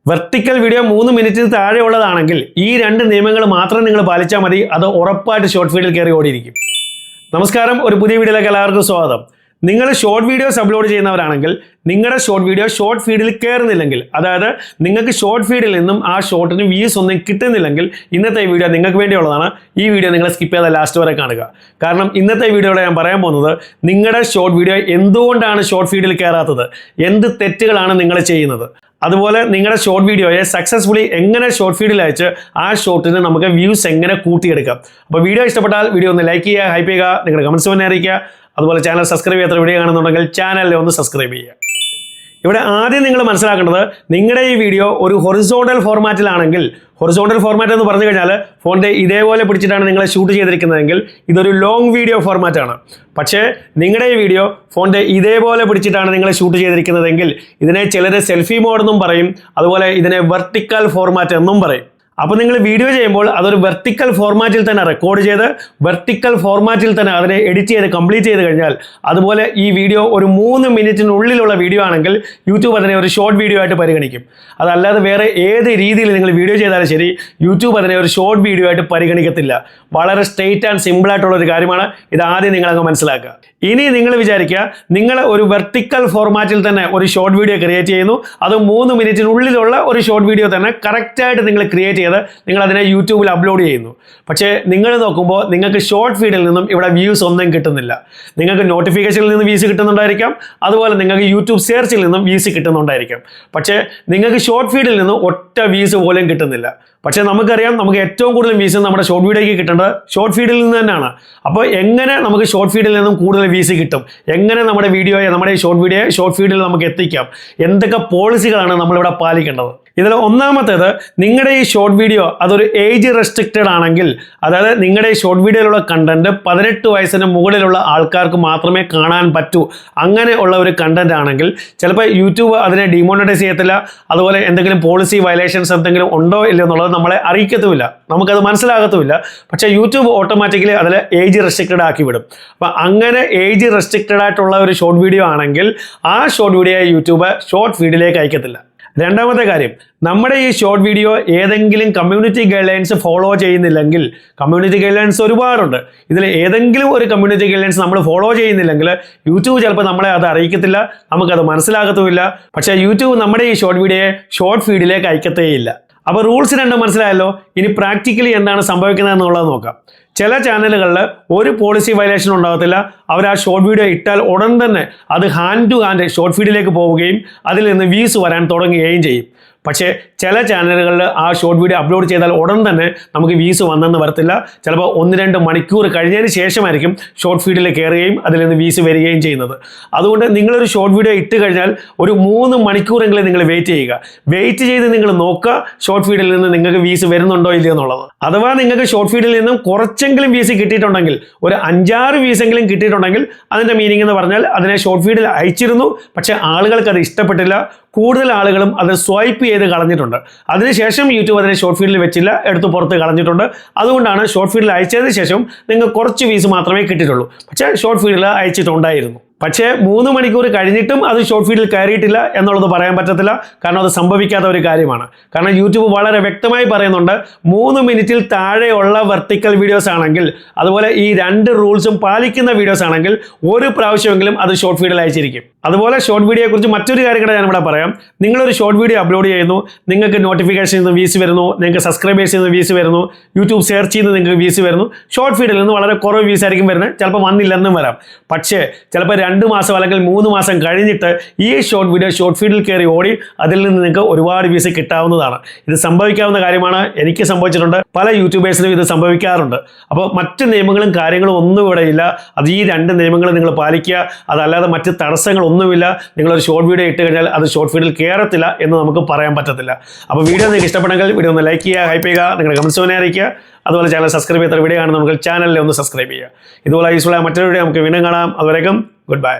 Vertical video 3 മിനിറ്റിന് താഴെയുള്ളതാണെങ്കിൽ ഈ രണ്ട് നിയമങ്ങൾ മാത്രം നിങ്ങൾ പാലിച്ചാൽ മതി. അത് ഉറപ്പായിട്ട് ഷോർട്ട് ഫീഡിൽ കയറി ഓടിയിരിക്കും. നമസ്കാരം, ഒരു പുതിയ വീഡിയോയിലേക്ക് എല്ലാവർക്കും സ്വാഗതം. നിങ്ങൾ ഷോർട്ട് വീഡിയോസ് അപ്ലോഡ് ചെയ്യുന്നവരാണെങ്കിൽ നിങ്ങളുടെ ഷോർട്ട് വീഡിയോ ഷോർട്ട് ഫീഡിൽ കയറുന്നില്ലെങ്കിൽ, അതായത് നിങ്ങൾക്ക് ഷോർട്ട് ഫീഡിൽ നിന്നും ആ ഷോർട്ടിന് വ്യൂസ് ഒന്നും കിട്ടുന്നില്ലെങ്കിൽ ഇന്നത്തെ ഈ വീഡിയോ നിങ്ങൾക്ക് വേണ്ടിയുള്ളതാണ്. ഈ വീഡിയോ നിങ്ങൾ സ്കിപ്പ് ചെയ്താൽ ലാസ്റ്റ് വരെ കാണുക. കാരണം ഇന്നത്തെ വീഡിയോയിൽ ഞാൻ പറയാൻ പോകുന്നത് നിങ്ങളുടെ ഷോർട്ട് വീഡിയോ എന്തുകൊണ്ടാണ് ഷോർട്ട് ഫീഡിൽ കയറാത്തത്, എന്ത് തെറ്റുകളാണ് നിങ്ങൾ ചെയ്യുന്നത്, അതുപോലെ നിങ്ങളുടെ ഷോർട്ട് വീഡിയോയെ സക്സസ്ഫുള്ളി എങ്ങനെ ഷോർട്ട് ഫീഡിൽ അയച്ച് ആ ഷോർട്ടിന് നമുക്ക് വ്യൂസ് എങ്ങനെ കൂട്ടിയെടുക്കാം. അപ്പോൾ വീഡിയോ ഇഷ്ടപ്പെട്ടാൽ വീഡിയോ ഒന്ന് ലൈക്ക് ചെയ്യുക, ഹൈപ്പ് ചെയ്യുക, നിങ്ങളുടെ കമൻസ് തന്നെ അറിയിക്കുക. അതുപോലെ ചാനൽ സബ്സ്ക്രൈബ് ചെയ്യാത്ത വീഡിയോ കാണുന്നുണ്ടെങ്കിൽ ചാനലിൽ ഒന്ന് സബ്സ്ക്രൈബ് ചെയ്യുക. ഇവിടെ ആദ്യം നിങ്ങൾ മനസ്സിലാക്കേണ്ടത്, നിങ്ങളുടെ ഈ വീഡിയോ ഒരു ഹൊറിസോണ്ടൽ ഫോർമാറ്റിലാണെങ്കിൽ, ഹൊറിസോണ്ടൽ ഫോർമാറ്റ് എന്ന് പറഞ്ഞു കഴിഞ്ഞാൽ ഫോണിൻ്റെ ഇതേപോലെ പിടിച്ചിട്ടാണ് നിങ്ങൾ ഷൂട്ട് ചെയ്തിരിക്കുന്നതെങ്കിൽ ഇതൊരു ലോങ് വീഡിയോ ഫോർമാറ്റാണ്. പക്ഷേ നിങ്ങളുടെ ഈ വീഡിയോ ഫോണിൻ്റെ ഇതേപോലെ പിടിച്ചിട്ടാണ് നിങ്ങൾ ഷൂട്ട് ചെയ്തിരിക്കുന്നതെങ്കിൽ ഇതിനെ ചിലർ സെൽഫി മോഡ് എന്നും പറയും, അതുപോലെ ഇതിനെ വെർട്ടിക്കൽ ഫോർമാറ്റ് എന്നും പറയും. അപ്പോൾ നിങ്ങൾ വീഡിയോ ചെയ്യുമ്പോൾ അതൊരു വെർട്ടിക്കൽ ഫോർമാറ്റിൽ തന്നെ റെക്കോർഡ് ചെയ്ത് വെർട്ടിക്കൽ ഫോർമാറ്റിൽ തന്നെ അതിനെ എഡിറ്റ് ചെയ്ത് കംപ്ലീറ്റ് ചെയ്ത് കഴിഞ്ഞാൽ, അതുപോലെ ഈ വീഡിയോ ഒരു 3 മിനിറ്റിനുള്ളിലുള്ള വീഡിയോ ആണെങ്കിൽ യൂട്യൂബ് അതിനെ ഒരു ഷോർട്ട് വീഡിയോ ആയിട്ട് പരിഗണിക്കും. അതല്ലാതെ വേറെ ഏത് രീതിയിൽ നിങ്ങൾ വീഡിയോ ചെയ്താലും ശരി, യൂട്യൂബ് അതിനെ ഒരു ഷോർട്ട് വീഡിയോ ആയിട്ട് പരിഗണിക്കത്തില്ല. വളരെ സ്ട്രെയിറ്റ് ആൻഡ് സിമ്പിൾ ആയിട്ടുള്ള ഒരു കാര്യമാണ്. ഇത് ആദ്യം നിങ്ങളങ്ങ് മനസ്സിലാക്കുക. ഇനി നിങ്ങൾ വിചാരിക്കുക, നിങ്ങൾ ഒരു വെർട്ടിക്കൽ ഫോർമാറ്റിൽ തന്നെ ഒരു ഷോർട്ട് വീഡിയോ ക്രിയേറ്റ് ചെയ്യുന്നു, അത് 3 മിനിറ്റിനുള്ളിലുള്ള ഒരു ഷോർട്ട് വീഡിയോ തന്നെ കറക്റ്റായിട്ട് നിങ്ങൾ ക്രിയേറ്റ് നിങ്ങൾ അതിനെ യൂട്യൂബിൽ അപ്ലോഡ് ചെയ്യുന്നു. പക്ഷേ നിങ്ങൾ നോക്കുമ്പോൾ നിങ്ങൾക്ക് ഷോർട്ട് ഫീഡിൽ നിന്നും ഇവിടെ വ്യൂസ് ഒന്നും കിട്ടുന്നില്ല. നിങ്ങൾക്ക് നോട്ടിഫിക്കേഷനിൽ നിന്ന് വ്യൂസ് കിട്ടുന്നുണ്ടായിരിക്കാം, അതുപോലെ നിങ്ങൾക്ക് യൂട്യൂബ് സെർച്ചിൽ നിന്നും വ്യൂസ് കിട്ടുന്നുണ്ടായിരിക്കാം. പക്ഷേ നിങ്ങൾക്ക് ഷോർട്ട് ഫീഡിൽ നിന്നും ഒറ്റ വ്യൂസ് പോലും കിട്ടുന്നില്ല. പക്ഷേ നമുക്കറിയാം, നമുക്ക് ഏറ്റവും കൂടുതൽ വ്യൂസ് നമ്മുടെ ഷോർട്ട് വീഡിയോയ്ക്ക് കിട്ടേണ്ടത് ഷോർട്ട് ഫീഡിൽ നിന്ന് തന്നെയാണ്. അപ്പോൾ എങ്ങനെ നമുക്ക് ഷോർട്ട് ഫീഡിൽ നിന്നും കൂടുതൽ വ്യൂസ് കിട്ടും, എങ്ങനെ നമ്മുടെ വീഡിയോയെ, നമ്മുടെ ഈ ഷോർട്ട് വീഡിയോയെ ഷോർട്ട് ഫീഡിൽ നമുക്ക് എത്തിക്കാം, എന്തൊക്കെ പോളിസികളാണ് നമ്മളിവിടെ പാലിക്കേണ്ടത്. ഇതിൽ ഒന്നാമത്തേത്, നിങ്ങളുടെ ഈ ഷോർട്ട് വീഡിയോ അതൊരു ഏജ് റെസ്ട്രിക്റ്റഡ് ആണെങ്കിൽ, അതായത് നിങ്ങളുടെ ഈ ഷോർട്ട് വീഡിയോയിലുള്ള കണ്ടന്റ് 18 വയസ്സിന് മുകളിലുള്ള ആൾക്കാർക്ക് മാത്രമേ കാണാൻ പറ്റൂ, അങ്ങനെ ഉള്ള ഒരു കണ്ടന്റ് ആണെങ്കിൽ ചിലപ്പോൾ യൂട്യൂബ് അതിനെ ഡിമോണിറ്റൈസ് ചെയ്യത്തില്ല. അതുപോലെ എന്തെങ്കിലും പോളിസി വയലേഷൻസ് എന്തെങ്കിലും ഉണ്ടോ ഇല്ലയോ എന്നുള്ളത് നമ്മളെ അറിയിക്കത്തുമില്ല, നമുക്കത് മനസ്സിലാകത്തുമില്ല. പക്ഷേ യൂട്യൂബ് ഓട്ടോമാറ്റിക്കലി അതിൽ ഏജ് റെസ്ട്രിക്റ്റഡ് ആക്കി വിടും. അപ്പം അങ്ങനെ ഏജ് റെസ്ട്രിക്റ്റഡ് ആയിട്ടുള്ള ഒരു ഷോർട്ട് വീഡിയോ ആണെങ്കിൽ ആ ഷോർട്ട് വീഡിയോ യൂട്യൂബ് ഷോർട്ട് ഫീഡിലേക്ക് അയക്കത്തില്ല. രണ്ടാമത്തെ കാര്യം, നമ്മുടെ ഈ ഷോർട്ട് വീഡിയോ ഏതെങ്കിലും കമ്മ്യൂണിറ്റി ഗൈഡ്ലൈൻസ് ഫോളോ ചെയ്യുന്നില്ലെങ്കിൽ, കമ്മ്യൂണിറ്റി ഗൈഡ്ലൈൻസ് ഒരുപാടുണ്ട്, ഇതിൽ ഏതെങ്കിലും ഒരു കമ്മ്യൂണിറ്റി ഗൈഡ്ലൈൻസ് നമ്മൾ ഫോളോ ചെയ്യുന്നില്ലെങ്കിൽ യൂട്യൂബ് ചിലപ്പോൾ നമ്മളെ അത് അറിയിക്കത്തില്ല, നമുക്കത് മനസ്സിലാകത്തുമില്ല. പക്ഷേ യൂട്യൂബ് നമ്മുടെ ഈ ഷോർട്ട് വീഡിയോയെ ഷോർട്ട് ഫീഡിലേക്ക് അയക്കത്തേയില്ല. അപ്പോൾ റൂൾസ് രണ്ടും മനസ്സിലായല്ലോ. ഇനി പ്രാക്ടിക്കലി എന്താണ് സംഭവിക്കുന്നത് എന്നുള്ളത് നോക്കാം. ചില ചാനലുകളിൽ ഒരു പോളിസി വയലേഷൻ ഉണ്ടാകത്തില്ല. അവർ ആ ഷോർട്ട് വീഡിയോ ഇട്ടാൽ ഉടൻ തന്നെ അത് ഹാൻഡ് ടു ഹാൻഡ് ഷോർട്ട് ഫീഡിലേക്ക് പോവുകയും അതിൽ നിന്ന് വ്യൂസ് വരാൻ തുടങ്ങുകയും ചെയ്യും. പക്ഷേ ചില ചാനലുകളിൽ ആ ഷോർട്ട് വീഡിയോ അപ്ലോഡ് ചെയ്താൽ ഉടൻ തന്നെ നമുക്ക് വ്യൂസ് വന്നെന്ന് വരത്തില്ല. ചിലപ്പോൾ 1-2 മണിക്കൂർ കഴിഞ്ഞതിന് ശേഷമായിരിക്കും ഷോർട്ട് ഫീഡിൽ കയറുകയും അതിൽ നിന്ന് വ്യൂസ് വരികയും ചെയ്യുന്നത്. അതുകൊണ്ട് നിങ്ങളൊരു ഷോർട്ട് വീഡിയോ ഇട്ട് കഴിഞ്ഞാൽ ഒരു 3 മണിക്കൂറെങ്കിലും നിങ്ങൾ വെയിറ്റ് ചെയ്യുക. വെയിറ്റ് ചെയ്ത് നിങ്ങൾ നോക്കുക ഷോർട്ട് ഫീഡിൽ നിന്ന് നിങ്ങൾക്ക് വ്യൂസ് വരുന്നുണ്ടോ ഇല്ലയോ എന്നുള്ളത്. അഥവാ നിങ്ങൾക്ക് ഷോർട്ട് ഫീഡിൽ നിന്നും കുറച്ചെങ്കിലും വ്യൂസ് കിട്ടിയിട്ടുണ്ടെങ്കിൽ, ഒരു 5-6 വ്യൂസെങ്കിലും കിട്ടിയിട്ടുണ്ടെങ്കിൽ അതിൻ്റെ മീനിങ് എന്ന് പറഞ്ഞാൽ അതിനെ ഷോർട്ട് ഫീഡിൽ അയച്ചിരുന്നു, പക്ഷേ ആളുകൾക്ക് അത് ഇഷ്ടപ്പെട്ടില്ല, കൂടുതൽ ആളുകളും അത് സ്വൈപ്പ് ചെയ്ത് കളഞ്ഞിട്ടുണ്ട്. അതിനുശേഷം യൂട്യൂബ് അതിനെ ഷോർട്ട് ഫീഡിൽ വെച്ചില്ല, എടുത്ത് പുറത്ത് കളഞ്ഞിട്ടുണ്ട്. അതുകൊണ്ടാണ് ഷോർട്ട് ഫീഡിൽ അയച്ചതിന് ശേഷം നിങ്ങൾക്ക് കുറച്ച് വ്യൂസ് മാത്രമേ കിട്ടിയിട്ടുള്ളൂ, പക്ഷേ ഷോർട്ട് ഫീഡിൽ അയച്ചിട്ടുണ്ടായിരുന്നു. പക്ഷേ 3 മണിക്കൂർ കഴിഞ്ഞിട്ടും അത് ഷോർട്ട് ഫീഡിൽ കയറിയിട്ടില്ല എന്നുള്ളത് പറയാൻ പറ്റത്തില്ല. കാരണം അത് സംഭവിക്കാത്ത ഒരു കാര്യമാണ്. കാരണം യൂട്യൂബ് വളരെ വ്യക്തമായി പറയുന്നുണ്ട്, 3 മിനിറ്റിൽ താഴെയുള്ള വെർട്ടിക്കൽ വീഡിയോസ് ആണെങ്കിൽ, അതുപോലെ ഈ 2 റൂൾസും പാലിക്കുന്ന വീഡിയോസ് ആണെങ്കിൽ ഒരു പ്രാവശ്യമെങ്കിലും അത് ഷോർട്ട് ഫീഡിൽ അയച്ചിരിക്കും. അതുപോലെ ഷോർട്ട് വീഡിയോയെ കുറിച്ച് മറ്റൊരു കാര്യം കൂടെ ഞാനിവിടെ പറയാം. നിങ്ങളൊരു ഷോർട്ട് വീഡിയോ അപ്ലോഡ് ചെയ്യുന്നു, നിങ്ങൾക്ക് നോട്ടിഫിക്കേഷൻ നിന്ന് വ്യൂസ് വരുന്നു, നിങ്ങൾക്ക് സബ്സ്ക്രൈബേഴ്സ് നിന്ന് വ്യൂസ് വരുന്നു, യൂട്യൂബ് സെർച്ച് ചെയ്ത് നിങ്ങൾക്ക് വ്യൂസ് വരുന്നു. ഷോർട്ട് ഫീഡിൽ നിന്ന് വളരെ കുറവ് വ്യൂസ് ആയിരിക്കും വരുന്നത്, ചിലപ്പോൾ വന്നില്ലെന്നും വരാം. പക്ഷേ ചിലപ്പോൾ 2 മാസം അല്ലെങ്കിൽ 3 മാസം കഴിഞ്ഞിട്ട് ഈ ഷോർട്ട് വീഡിയോ ഷോർട്ട് ഫീഡിൽ കയറി ഓടി അതിൽ നിന്ന് നിങ്ങൾക്ക് ഒരുപാട് വ്യൂസ് കിട്ടാവുന്നതാണ്. ഇത് സംഭവിക്കാവുന്ന കാര്യമാണ്. എനിക്ക് സംഭവിച്ചിട്ടുണ്ട്, പല യൂട്യൂബേഴ്സിനും ഇത് സംഭവിക്കാറുണ്ട്. അപ്പോൾ മറ്റ് നിയമങ്ങളും കാര്യങ്ങളും ഒന്നും ഇവിടെ ഇല്ല. അത് ഈ 2 നിയമങ്ങൾ നിങ്ങൾ പാലിക്കുക. അതല്ലാതെ മറ്റ് തടസ്സങ്ങളൊന്നുമില്ല. നിങ്ങളൊരു ഷോർട്ട് വീഡിയോ ഇട്ട് കഴിഞ്ഞാൽ അത് ഷോർട്ട് ഫീഡിൽ കയറത്തില്ല എന്ന് നമുക്ക് പറയാൻ പറ്റത്തില്ല. അപ്പോൾ വീഡിയോ നിങ്ങൾക്ക് ഇഷ്ടപ്പെട്ടെങ്കിൽ വീഡിയോ ഒന്ന് ലൈക്ക് ചെയ്യുക, ഹൈപ്പ് ചെയ്യുക, നിങ്ങളുടെ കമൻസ് തന്നെ അറിയിക്കുക. അതുപോലെ ചാനൽ സബ്സ്ക്രൈബ് ചെയ്യാത്ത വീഡിയോ കാണുന്ന നമുക്ക് ചാനലിൽ ഒന്ന് സബ്സ്ക്രൈബ് ചെയ്യുക. ഇതുപോലെ യൂസ്ഫുള്ളായ മറ്റൊരു വീഡിയോ നമുക്ക് വീണ്ടും കാണാം. അതുവരേക്കും ഗുഡ് ബൈ.